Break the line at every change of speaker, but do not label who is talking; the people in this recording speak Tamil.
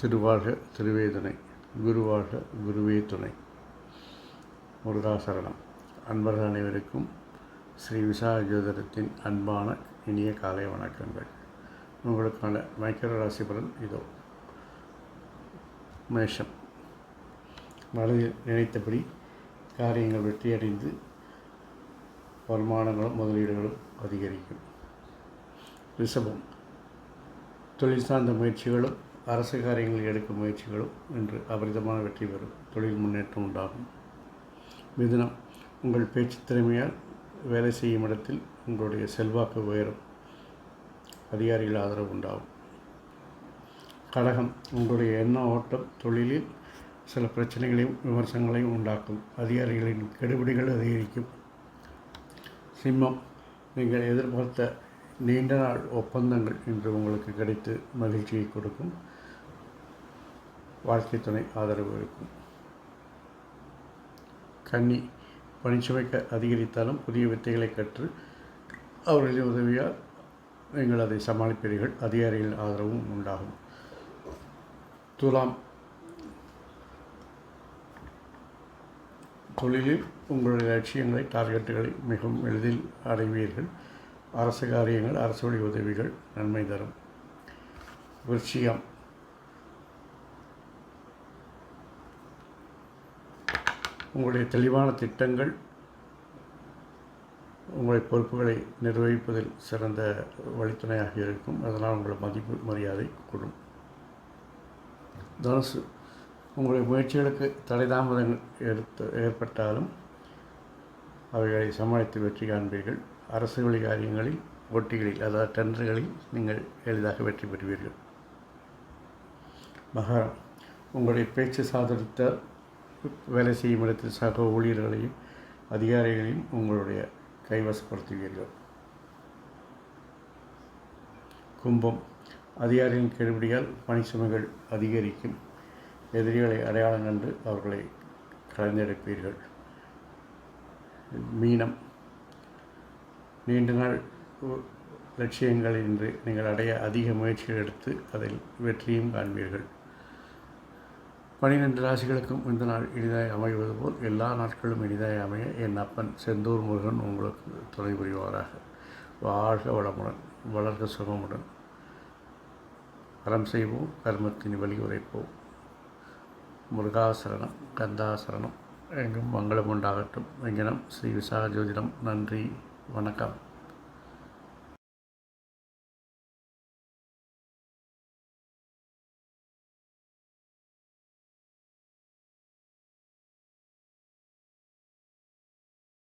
திருவாழ்க திருவே துணை, குருவாழ்க குருவே துணை. முருகாசரணம். அன்பர்கள் அனைவருக்கும் ஸ்ரீ விசாக ஜோதிடத்தின் அன்பான இனிய காலை வணக்கங்கள். உங்களுக்கான மைக்கர ராசி பலன் இதோ. மேஷம். மனதில் நினைத்தபடி காரியங்கள் வெற்றியடைந்து வருமானங்களும் முதலீடுகளும் அதிகரிக்கும். ரிஷபம். தொழில் சார்ந்த முயற்சிகளும் அரசு காரியங்களில் எடுக்கும் முயற்சிகளும் இன்று அபரிதமான வெற்றி பெறும். தொழில் முன்னேற்றம் உண்டாகும். மிதுனம். உங்கள் பேச்சு திறமையால் வேலை செய்யும் இடத்தில் உங்களுடைய செல்வாக்கு உயரும். அதிகாரிகள் ஆதரவு உண்டாகும். கடகம். உங்களுடைய எண்ண ஓட்டம் தொழிலில் சில பிரச்சனைகளையும் விமர்சனங்களையும் உண்டாக்கும். அதிகாரிகளின் கெடுபிடிகள் அதிகரிக்கும். சிம்மம். நீங்கள் எதிர்பார்த்த நீண்ட நாள் ஒப்பந்தங்கள் இன்று உங்களுக்கு கிடைத்து மகிழ்ச்சியை கொடுக்கும். வாழ்க்கை துணை ஆதரவு இருக்கும். கன்னி. பணிச்சுமை அதிகரித்தாலும் புதிய வித்தைகளை கற்று அவர்களின் உதவியால் நீங்கள் அதை சமாளிப்பீர்கள். அதிகாரிகளின் ஆதரவும் உண்டாகும். துலாம். தொழிலில் உங்களுடைய லட்சியங்களை டார்கெட்டுகளை மிகவும் எளிதில் அடைவீர்கள். அரசு காரியங்கள் அரசு வழி உதவிகள் நன்மை தரும். விருச்சிகம். உங்களுடைய தெளிவான திட்டங்கள் உங்களுடைய பொறுப்புகளை நிர்வகிப்பதில் சிறந்த வழித்துணையாக இருக்கும். அதனால் உங்கள் மதிப்பு மரியாதை கூடும். தனுசு. உங்களுடைய முயற்சிகளுக்கு தடை தாமதங்கள் ஏற்பட்டாலும் அவைகளை சமாளித்து வெற்றி காண்பீர்கள். அரசு வழி காரியங்களில் போட்டிகளில் அதாவது டெண்டர்களில் நீங்கள் எளிதாக வெற்றி பெறுவீர்கள். மகரம். உங்களுடைய பேச்சு சாதரித்தால் வேலை செய்யும் இடத்தில் சக ஊழியர்களையும் அதிகாரிகளையும் உங்களுடைய கைவசப்படுத்துவீர்கள். கும்பம். அதிகாரிகளின் கெடுபிடியால் பணி சுமைகள் அதிகரிக்கும். எதிரிகளை அடையாளம் கண்டு அவர்களை கலந்தெடுப்பீர்கள். மீனம். நீண்ட நாள் லட்சியங்கள் இன்று நீங்கள் அடைய அதிக முயற்சிகள் எடுத்து அதில் வெற்றியும் காண்பீர்கள். 12 ராசிகளுக்கும் இந்த நாள் இனிதாய் அமைவது போல் எல்லா நாட்களும் இனிதாய் அமைய என் அப்பன் செந்தூர் முருகன் உங்களுக்கு துணை புரிவாராக. வாழ்க வளமுடன், வளர்க சுகமுடன். அறம் செய்வோம், கர்மத்தின் வழி உரைப்போம். முருகாசரணம், கந்தாசரணம். எங்கும் மங்களம் உண்டாகட்டும். எங்கனம் ஸ்ரீ விசாக ஜோதிடம். நன்றி, வணக்கம்.